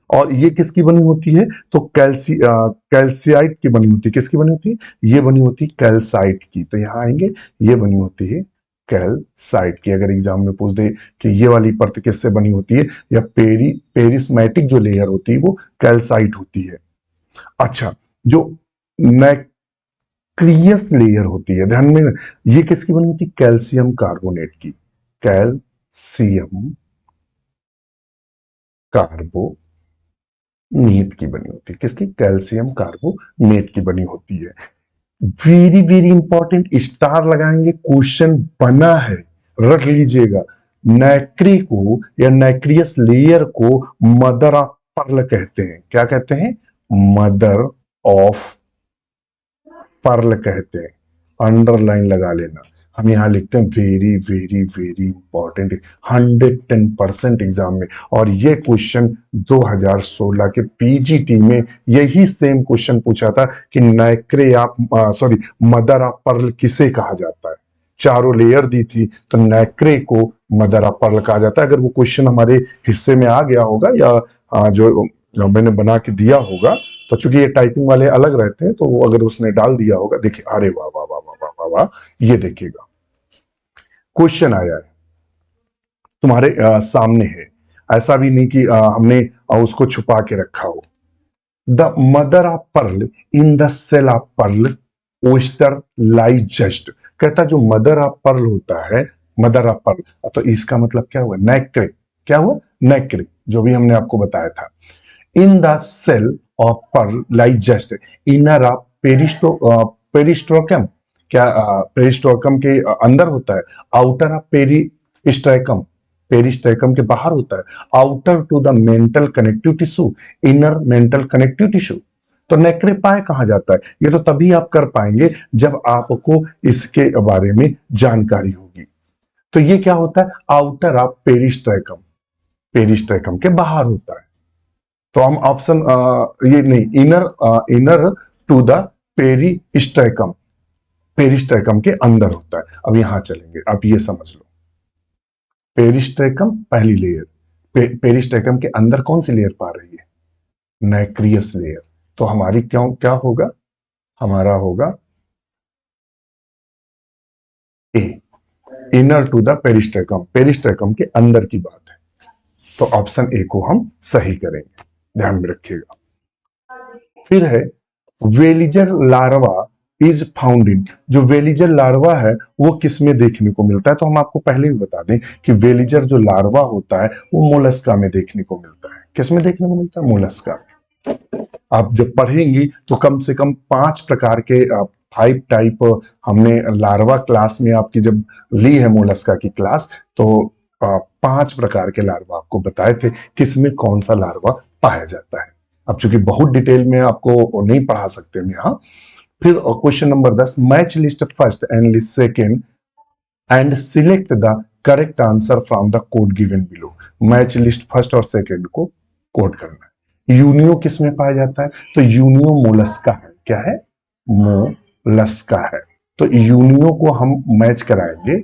और ये किसकी बनी होती है? तो कैल्सियाइट की बनी होती है। किसकी बनी होती है? ये बनी होती है कैल्साइट की। तो यहां आएंगे, ये बनी होती है कैल्साइट की। अगर एग्जाम में पूछ दे कि ये वाली परत किससे बनी होती है, या पेरिस्मैटिक जो लेयर होती है वो कैल्साइट होती है। अच्छा, जो नैक्रियस लेयर होती है, ध्यान में, ये किसकी बनी होती है? कैल्शियम कार्बोनेट की। कैल्शियम कार्बोनेट की बनी होती है। किसकी? कैल्शियम कार्बोनेट की बनी होती है। वेरी वेरी इंपॉर्टेंट, स्टार लगाएंगे, क्वेश्चन बना है, रख लीजिएगा। नैक्री को या नैक्रियस लेयर को मदर ऑफ पर्ल कहते हैं। क्या कहते हैं? मदर ऑफ पर्ल कहते हैं। अंडरलाइन लगा लेना। हम यहां लिखते हैं very very very important, 110% exam में। और ये क्वेश्चन 2016 के पीजीटी में यही सेम क्वेश्चन पूछा था कि नैक्रे आप सॉरी मदर ऑफ पर्ल किसे कहा जाता है। चारों लेयर दी थी, तो नैक्रे को मदर ऑफ पर्ल कहा जाता है। अगर वो क्वेश्चन हमारे हिस्से में आ गया होगा, या जो मैंने बना के दिया होगा, तो चूंकि ये टाइपिंग वाले अलग रहते हैं, तो वो अगर उसने डाल दिया होगा, देखिए, अरे वाह वाह वाह वाह वाह वाह, ये देखिएगा क्वेश्चन आया है तुम्हारे सामने है। ऐसा भी नहीं कि हमने उसको छुपा के रखा हो। The mother of pearl in the shell of pearl oyster lies just. कहता जो मदर ऑफ पर्ल होता है, मदर ऑफ पर्ल, तो इसका मतलब क्या हुआ? नैक्रे। क्या हुआ? नैक्रे, जो भी हमने आपको बताया था। In the shell of pearl lies just inner of periostracum. क्या पेरिस्ट्रोकम के अंदर होता है? आउटर ऑफ स्ट्रैकम पेरिस्ट्रैकम के बाहर होता है। Outer to the mantle connective tissue, inner mantle connective tissue. तो नेक्रेपाय कहा जाता है, ये तो तभी आप कर पाएंगे जब आपको इसके बारे में जानकारी होगी। तो ये क्या होता है, आउटर ऑफ पेरिस्ट्रैकम, पेरिस्ट्रैकम के बाहर होता है। तो हम ऑप्शन ये नहीं, इनर टू द पेरिस्ट्रैकम, पेरिस्ट्रैकम के अंदर होता है। अब यहां चलेंगे, आप ये समझ लो, पेरिस्ट्रैकम पहली लेयर, पेरिस्ट्रैकम के अंदर कौन सी लेयर पा रही है, नैक्रियस लेयर। तो हमारी क्यों क्या होगा, हमारा होगा ए, इनर टू द पेरिस्ट्रैकम, पेरिस्ट्रैकम के अंदर की बात है। तो ऑप्शन ए को हम सही करेंगे, ध्यान में रखिएगा। फिर है वेलिजर लार्वा इज फाउंड इन, जो वेलिजर लार्वा है वो किस में देखने को मिलता है। तो हम आपको पहले भी बता दें कि वेलिजर जो लार्वा होता है वो मोलस्का में देखने को मिलता है। किस में देखने को मिलता है, मोलस्का। आप जब पढ़ेंगी तो कम से कम 5 प्रकार के 5 टाइप हमने लार्वा क्लास में आपकी जब ली है मोलस्का की क्लास, तो 5 प्रकार के लार्वा आपको बताए थे किसमें कौन सा लार्वा पाया जाता है। अब चूंकि बहुत डिटेल में आपको नहीं पढ़ा सकते हम यहाँ। फिर question number 10, match list first and list second and select the correct answer from the code given below. Match list first और सेकेंड को कोड करना है। यूनियो किस में पाया जाता है, तो यूनियो मोलस्का है। क्या है, मोलस्का है। तो यूनियो को हम मैच कराएंगे,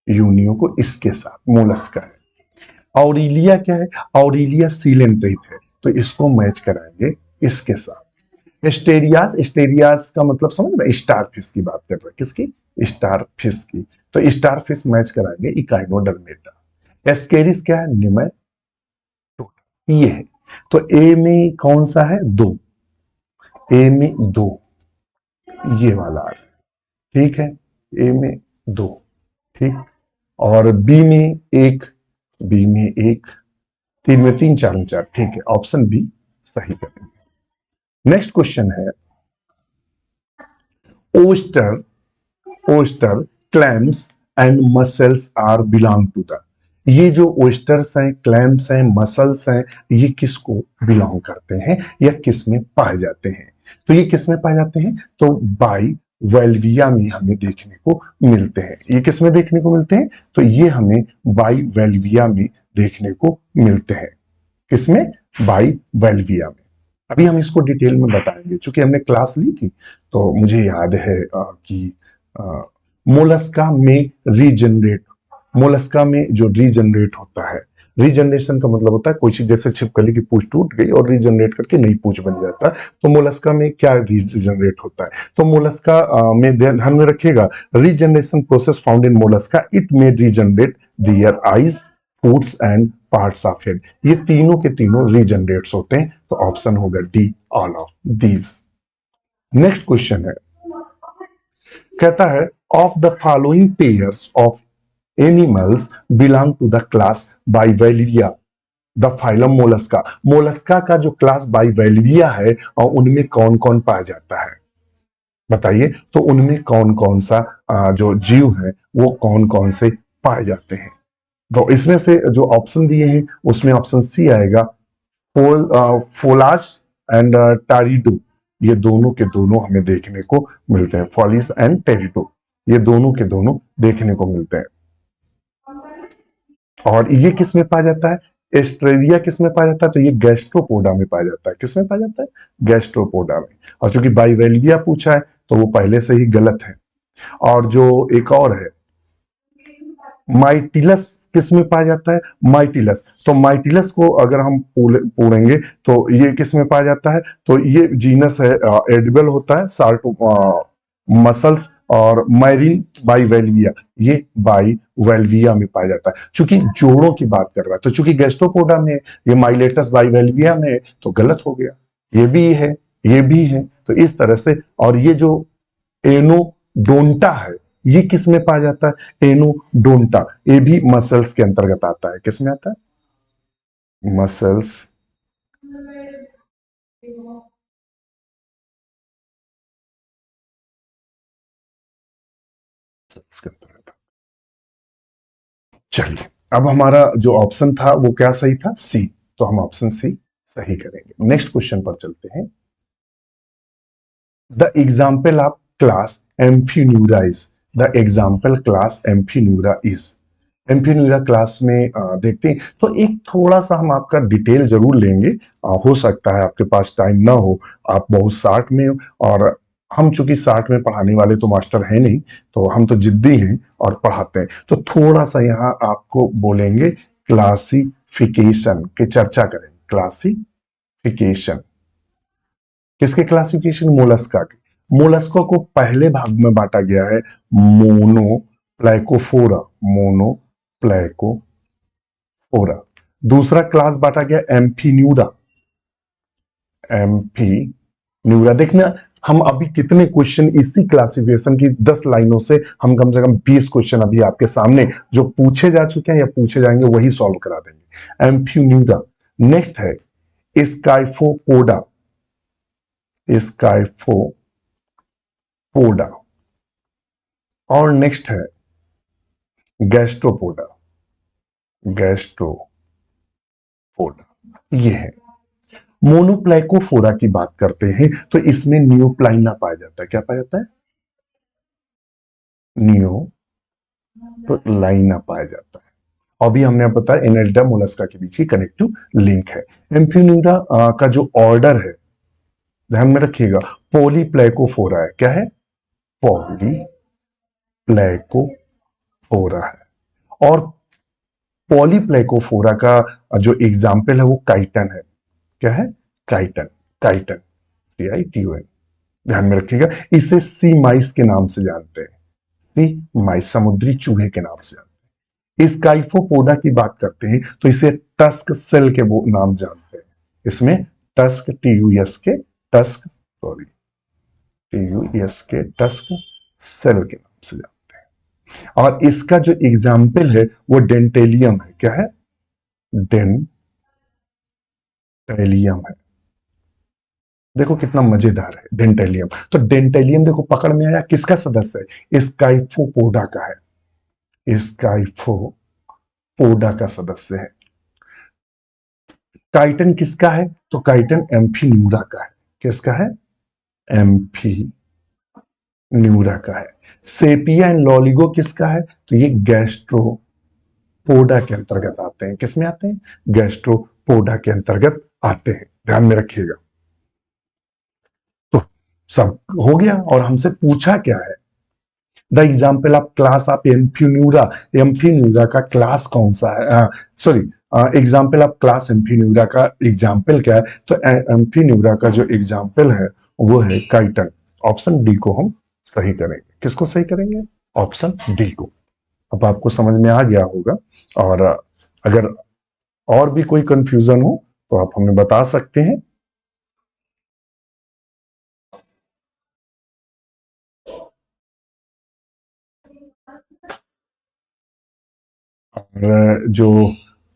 यूनियो को इसके साथ, मोलस्का है। ऑरिलिया क्या है, ऑरिलिया सीलेंट्रेट है, तो इसको मैच कराएंगे इसके साथ। स्टेरियास, स्टेरियास का मतलब समझ रहे, स्टार फिश की बात कर रहे हैं, किसकी, स्टार फिश की। तो स्टार फिश मैच कराएंगे इकाइनोडर्मेटा। एस्केरिस क्या है, निमेटोड, ये है। तो ए में कौन सा है, दो, ए में दो, ये वाला आ रहा है, ठीक है, ए में दो, ठीक। और बी में एक, बी में एक, तीन में तीन, चार में चार, ठीक है, ऑप्शन बी सही करेंगे। नेक्स्ट क्वेश्चन है, oyster, oyster clams and mussels are belong to the, ये जो ओस्टर्स हैं, क्लैम्स हैं, मसल्स हैं, ये किसको बिलोंग करते हैं या किस में पाए जाते हैं। तो ये किस में पाए जाते हैं, तो बाई वेल्विया में हमें देखने को मिलते हैं। ये किस में देखने को मिलते हैं, तो ये हमें बाई वेल्विया में देखने को मिलते हैं। किसमें, बाई वेल्विया में। अभी हम इसको डिटेल में बताएंगे, चूंकि हमने क्लास ली थी तो मुझे याद है कि मोलस्का में रीजनरेट, मोलस्का में जो रीजनरेट होता है, रीजनरेशन का मतलब होता है कोई चीज जैसे छिपकली की पूंछ टूट गई और रीजनरेट करके नई पूंछ बन जाता है। तो मोलस्का में क्या रीजनरेट होता है, तो मोलस्का में ध्यान में रखिएगा, regeneration process found in Mollusca, it may regenerate their eyes, foods and parts of head. ये तीनों के तीनों रीजनरेट्स होते हैं। तो ऑप्शन होगा D, all of these. Next question है, कहता है of the following pairs of animals belong to the class Bivalvia the phylum Mollusca. Mollusca का जो क्लास बाइवेलिया है और उनमें कौन कौन पाया जाता है, बताइए। तो उनमें कौन कौन सा जो जीव है वो कौन कौन से पाए जाते हैं। तो इसमें से जो ऑप्शन दिए हैं उसमें ऑप्शन सी आएगा, फोलास एंड टारिडो। ये दोनों के दोनों हमें देखने को मिलते हैं, फॉलिस एंड टेरिडो, ये दोनों के दोनों देखने को मिलते हैं। और ये किस में पाया जाता है, एस्ट्रेलिया किस में पाया जाता है, तो ये गैस्ट्रोपोडा में पाया जाता है। किस में पाया जाता है, गैस्ट्रोपोडा में। और चूंकि बाइवेलिया पूछा है तो वो पहले से ही गलत है। और जो एक और है, माइटिलस किस में पाया जाता है, माइटिलस। तो माइटिलस को अगर हम पूछेंगे तो ये किस में पाया जाता है, तो ये जीनस है, एडिबल होता है, साल्ट मसल्स और मैरीन बाइवेल्विया, ये बाइवेल्विया में पाया जाता है। चूंकि जोड़ों की बात कर रहा है तो चूंकि गैस्ट्रोपोडा में, ये माइलेटस बाइवेल्विया में, तो गलत हो गया। ये भी है, ये भी है, तो इस तरह से। और ये जो एनोडोंटा है, ये किस में पाया जाता है, एनोडोंटा, ये भी मसल्स के अंतर्गत आता है। किस में आता है, मसल्स के अंतर्गत। चलिए, अब हमारा जो ऑप्शन था वो क्या सही था? सी। तो हम ऑप्शन सी सही करेंगे। नेक्स्ट क्वेश्चन पर चलते हैं। The example of class Amphineura is. The example class Amphineura is. Amphineura class में देखते हैं। तो एक थोड़ा सा हम आपका डिटेल जरूर लेंगे। हो सकता है आपके पास टाइम ना हो, आप बहुत शार्ट में हो, और हम चूंकि शार्ट में पढ़ाने वाले तो मास्टर है नहीं, तो हम तो जिद्दी हैं और पढ़ाते हैं। तो थोड़ा सा यहाँ आपको बोलेंगे क्लासिफिकेशन की चर्चा करें। क्लासिफिकेशन किसके? क्लासिफिकेशन मोलस्का के। मोलस्का को पहले भाग में बांटा गया है मोनो प्लाइकोफोरा। मोनो प्लाइकोफोरा। दूसरा क्लास बांटा गया एम्फीन्यूरा। एम्फीन्यूरा। देखना हम अभी कितने क्वेश्चन इसी क्लासिफिकेशन की 10 लाइनों से हम कम से कम 20 क्वेश्चन अभी आपके सामने जो पूछे जा चुके हैं या पूछे जाएंगे वही सॉल्व करा देंगे। एम्फीन्यूरा। नेक्स्ट है स्काइफोपोडा। स्काइफोपोडा। और नेक्स्ट है गैस्ट्रोपोडा। गैस्ट्रोपोडा ये है। मोनोप्लाइकोफोरा की बात करते हैं तो इसमें नियोप्लाइना पाया जाता है। क्या पाया जाता है? नियोप्लाइना पाया जाता है। अभी हमने बताया एनेलिडा मोलस्का के बीच ही कनेक्टिव लिंक है। एम्फीन्यूरा का जो ऑर्डर है ध्यान में रखिएगा, पॉलीप्लाइकोफोरा है। क्या है? पॉलीप्लाइकोफोरा है। और पॉलीप्लाइकोफोरा का जो एग्जाम्पल है वो काइटन है। क्या है? काइटन। Chiton, CITON। ध्यान में रखिएगा। इसे सी माइस के नाम से जानते हैं। सी माइस, समुद्री चूहे के नाम से जानते हैं। इस काइफोपोडा की बात करते हैं तो इसे टस्क सेल के वो नाम जानते हैं। इसमें टस्क, TUS के टस्क, सॉरी TUS के टस्क सेल के नाम से जानते हैं। और इसका जो एग्जाम्पल है वो डेंटेलियम है। क्या है? डेंटेलियम है। देखो कितना मजेदार है डेंटेलियम। तो डेंटेलियम देखो पकड़ में आया, किसका सदस्य है? स्काइफोपोडा का है। स्काइफोपोडा का सदस्य है। काइटन किसका है? तो काइटन एम्फीन्यूरा का है। किसका है? एम्फीन्यूरा का है। सेपिया एंड लॉलिगो किसका है? तो ये गैस्ट्रोपोडा के अंतर्गत आते हैं। किसमें आते हैं? गैस्ट्रोपोडा के अंतर्गत आते हैं। ध्यान में रखिएगा। तो सब हो गया। और हमसे पूछा क्या है? The example of class of Amphineura. Amphineura का क्लास कौन सा है? Sorry, example of class Amphineura का एग्जाम्पल क्या है? तो एम्फीन्यूरा का जो एग्जाम्पल है वो है काइटन। ऑप्शन डी को हम सही करेंगे। किसको सही करेंगे? ऑप्शन डी को। अब आपको समझ में आ गया होगा। और अगर और भी कोई कंफ्यूजन हो तो आप हमें बता सकते हैं। और जो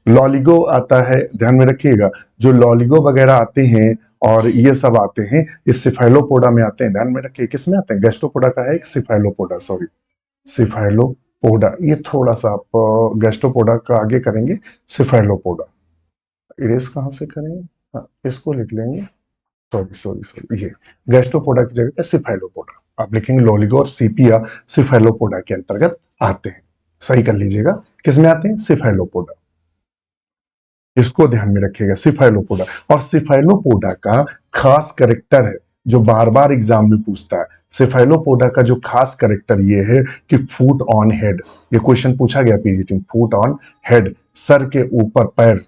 लॉलिगो आता है, ध्यान में रखिएगा, जो लॉलिगो वगैरह आते हैं और ये सब आते हैं, ये सिफाइलोपोडा में आते हैं। ध्यान में रखिए किस में आते हैं? गैस्ट्रोपोडा का है एक सिफाइलोपोडा, सॉरी सिफाइलोपोडा। ये थोड़ा सा आप गैस्ट्रोपोडा का आगे करेंगे, सिफाइलोपोडा। इरेज कहाँ से करेंगे? हाँ, इसको लिख लेंगे। सॉरी सॉरी सॉरी, ये गैस्ट्रोपोडा की जगह पे सिफाइलोपोडा आप लिखेंगे। लॉलिगो और सीपिया सिफाइलोपोडा के अंतर्गत आते हैं। सही कर लीजिएगा। किसमें आते हैं? सिफाइलोपोडा। इसको ध्यान में रखिएगा, सिफाइलोपोडा। और सिफाइलोपोडा का खास करेक्टर है जो बार बार एग्जाम में पूछता है। सिफाइलोपोडा का जो खास करेक्टर ये है कि फूट ऑन हेड। ये क्वेश्चन पूछा गया पीजीटी में। फूट ऑन हेड, सर के ऊपर पैर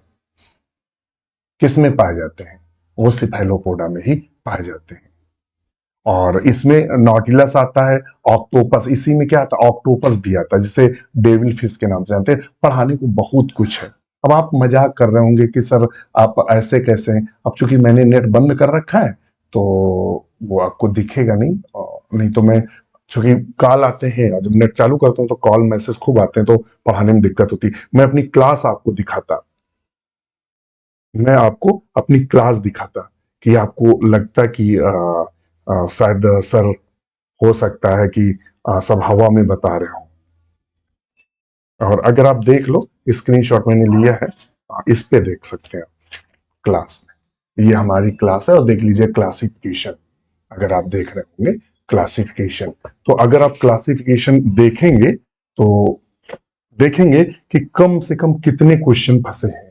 किस में पाए जाते हैं? वो सिफाइलोपोडा में ही पाए जाते हैं। और इसमें नॉटिलस आता है, ऑक्टोपस, इसी में क्या आता है? ऑक्टोपस भी आता है, जिसे डेविल फिश के नाम से जानते हैं। पढ़ाने को बहुत कुछ है। अब आप मजाक कर रहे होंगे कि सर आप ऐसे कैसे हैं। अब चूंकि मैंने नेट बंद कर रखा है तो वो आपको दिखेगा नहीं। नहीं तो मैं, चूंकि कॉल आते हैं, जब नेट चालू करता हूँ तो कॉल मैसेज खूब आते हैं, तो पढ़ाने में दिक्कत होती है। मैं अपनी क्लास आपको दिखाता, मैं आपको अपनी क्लास दिखाता कि आपको लगता कि शायद सर हो सकता है कि सब हवा में बता रहे हो। और अगर आप देख लो, स्क्रीनशॉट मैंने लिया है, इस पे देख सकते हैं क्लास में, ये हमारी क्लास है और देख लीजिए क्लासिफिकेशन, अगर आप देख रहे होंगे क्लासिफिकेशन। तो अगर आप क्लासिफिकेशन देखेंगे तो देखेंगे कि कम से कम कितने क्वेश्चन फंसे हैं।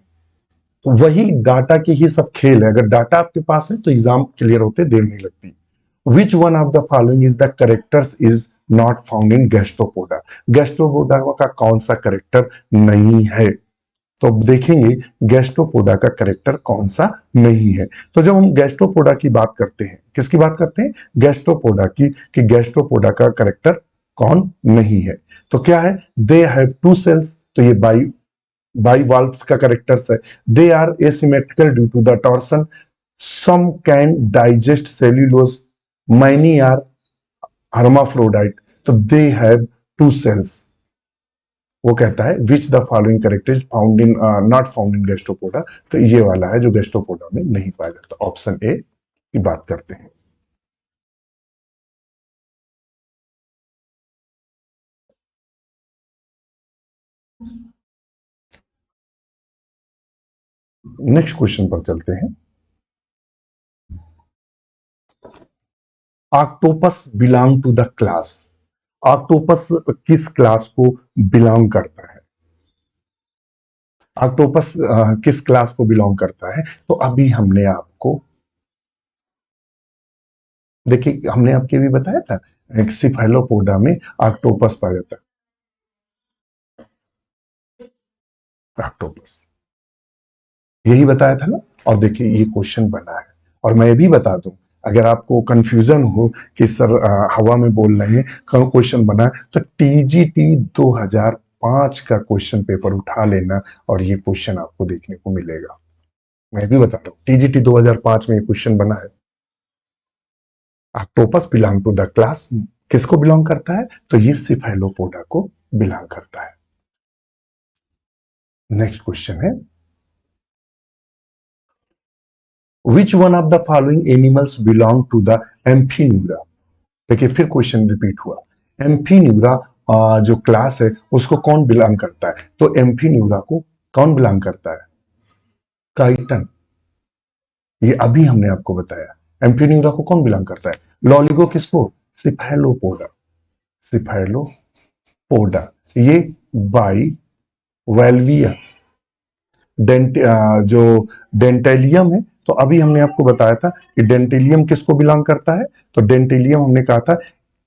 तो वही डाटा की ही सब खेल है, अगर डाटा आपके पास है तो एग्जाम क्लियर होते देर नहीं लगती। विच one of the following is the characters is not found in Gastropoda, Gastropoda का कौन सा करेक्टर नहीं है। तो अब देखेंगे गैस्ट्रोपोडा का करेक्टर कौन सा नहीं है। तो जब हम गैस्ट्रोपोडा की बात करते हैं, किसकी बात करते हैं, गैस्ट्रोपोडा की, कि गैस्ट्रोपोडा का करेक्टर कौन नहीं है। तो क्या है, दे हैव टू सेल्स, तो ये बाइवाल्व्स का करेक्टर्स है। They are asymmetrical due to the torsion, some can digest cellulose, many are hermaphrodite, तो दे हैव टू सेल्स। वो कहता है which the following character is found in not found in Gastropoda, तो ये वाला है जो गैस्ट्रोपोडा में नहीं पाया जाता, ऑप्शन ए की बात करते हैं। नेक्स्ट क्वेश्चन पर चलते हैं। Octopus belong to the class, octopus किस क्लास को बिलोंग करता है, ऑक्टोपस किस क्लास को बिलोंग करता है। तो अभी हमने आपको, देखिए हमने आपके भी बताया था, एक सिफेलोपोडा में ऑक्टोपस पाया जाता है, ऑक्टोपस यही बताया था ना। और देखिए ये क्वेश्चन बना है, और मैं भी बता दूं, अगर आपको कंफ्यूजन हो कि सर हवा में बोल रहे हैं, क्वेश्चन बना है, तो टीजीटी 2005 का क्वेश्चन पेपर उठा लेना और ये क्वेश्चन आपको देखने को मिलेगा। मैं भी बता रहा हूँ टीजीटी 2005 में ये क्वेश्चन बना है। Octopus belong to the class, किसको बिलोंग करता है, तो ये सिफेलोपोडा को बिलोंग करता है। नेक्स्ट क्वेश्चन है, which one of the following animals belong to the Amphineura. देखिए फिर क्वेश्चन रिपीट हुआ, एम्फीन्यूरा जो क्लास है उसको कौन बिलोंग करता है, तो एम्फीन्यूरा को कौन बिलोंग करता है, काइटन, ये अभी हमने आपको बताया। एम्फीन्यूरा को कौन बिलोंग करता है, लॉलिगो किसको, सिफेलोपोडा, सिफेलोपोडा, ये बाई वेल्विया जो डेंटेलियम है। तो अभी हमने आपको बताया था कि डेंटेलियम किसको बिलोंग करता है, तो डेंटेलियम हमने कहा था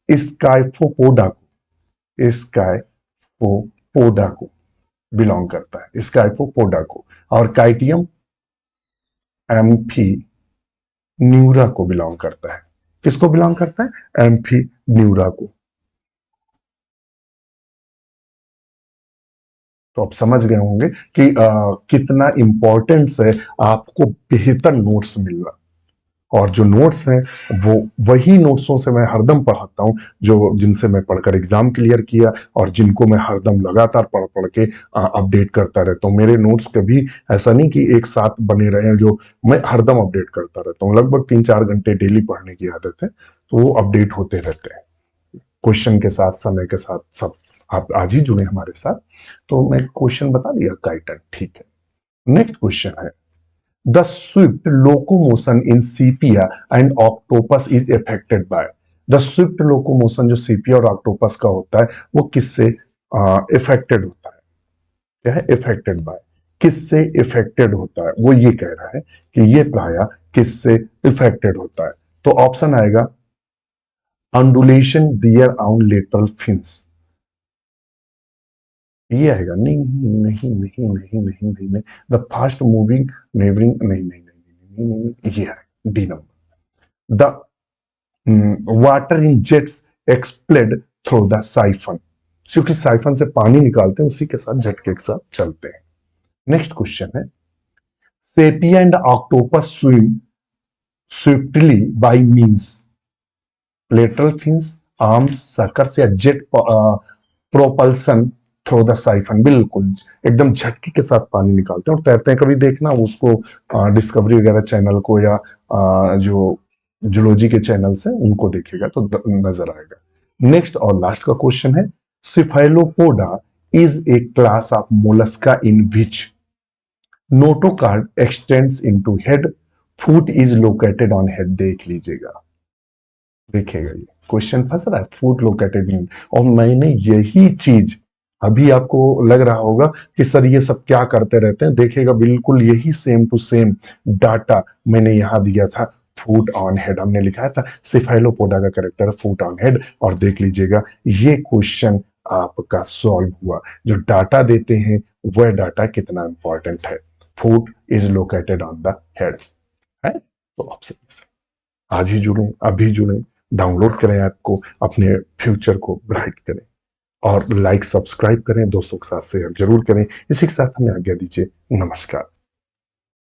स्काइफोपोडा को, स्काइफोपोडा को बिलोंग करता है, स्काइफोपोडा को। और काइटियम एम्फी न्यूरा को बिलोंग करता है, किसको बिलोंग करता है, एम्फी न्यूरा को। तो आप समझ गए होंगे कि कितना इंपॉर्टेंस है आपको बेहतर नोट्स मिलना। और जो नोट्स हैं वो वही नोट्सों से मैं हरदम पढ़ाता हूं जो जिनसे मैं पढ़कर एग्जाम क्लियर किया, और जिनको मैं हरदम लगातार पढ़ पढ़ के अपडेट करता रहता हूं। मेरे नोट्स कभी ऐसा नहीं कि एक साथ बने रहे हैं, जो मैं हरदम अपडेट करता रहता हूं। लगभग 3-4 घंटे डेली पढ़ने की आदत है, तो वो अपडेट होते रहते हैं क्वेश्चन के साथ, समय के साथ सब। आप आज ही जुड़े हमारे साथ। तो मैं क्वेश्चन बता दिया, काइटन, ठीक है। नेक्स्ट क्वेश्चन है, the Swift locomotion in sepia and octopus is affected by, the Swift locomotion जो सीपिया और ऑक्टोपस का होता है वो किससे इफेक्टेड होता है, क्या है, इफेक्टेड बाय, किससे इफेक्टेड होता है, वो ये कह रहा है कि ये प्राय किससे इफेक्टेड होता है। तो ऑप्शन आएगा undulation there on lateral fins, ये आएगा, नहीं नहीं नहीं नहीं नहीं नहीं नहीं नहीं, द फास्ट मूविंग नेबरिंग, नहीं नहीं नहीं नहीं नहीं, ये है D number, the water in jets expelled through the siphon, क्योंकि साइफन से पानी निकालते हैं उसी के साथ झटके के साथ चलते हैं। नेक्स्ट क्वेश्चन है, sepia and octopus swim swiftly by means lateral fins, arms, circus या jet propulsion through the siphon, बिल्कुल एकदम झटके के साथ पानी निकालते हैं और तैरते हैं। कभी देखना उसको डिस्कवरी वगैरह चैनल को या जो जूलॉजी के चैनल्स हैं उनको देखिएगा तो नजर आएगा। नेक्स्ट और लास्ट का क्वेश्चन है, Cephalopoda is a class of Mollusca in which notochord x tends into head, foot is located on head. देख लीजिएगा, देखिएगा ये क्वेश्चन फंस रहा है, फूट लोकेटेड इन। और मैंने यही चीज, अभी आपको लग रहा होगा कि सर ये सब क्या करते रहते हैं, देखिएगा बिल्कुल यही सेम टू सेम डाटा मैंने यहां दिया था। फूट ऑन हेड हमने लिखा था, सिफेलोपोडा का करेक्टर फूट ऑन हेड, और देख लीजिएगा ये क्वेश्चन आपका सॉल्व हुआ। जो डाटा देते हैं वह डाटा कितना इंपॉर्टेंट है। Foot is located on the head है। तो ऑप्शन आज ही जुड़ें, अभी जुड़ें, डाउनलोड करें ऐप को, अपने फ्यूचर को ब्राइट करें, और लाइक सब्सक्राइब करें, दोस्तों के साथ शेयर जरूर करें। इसी के साथ हमें आज्ञा दीजिए, नमस्कार।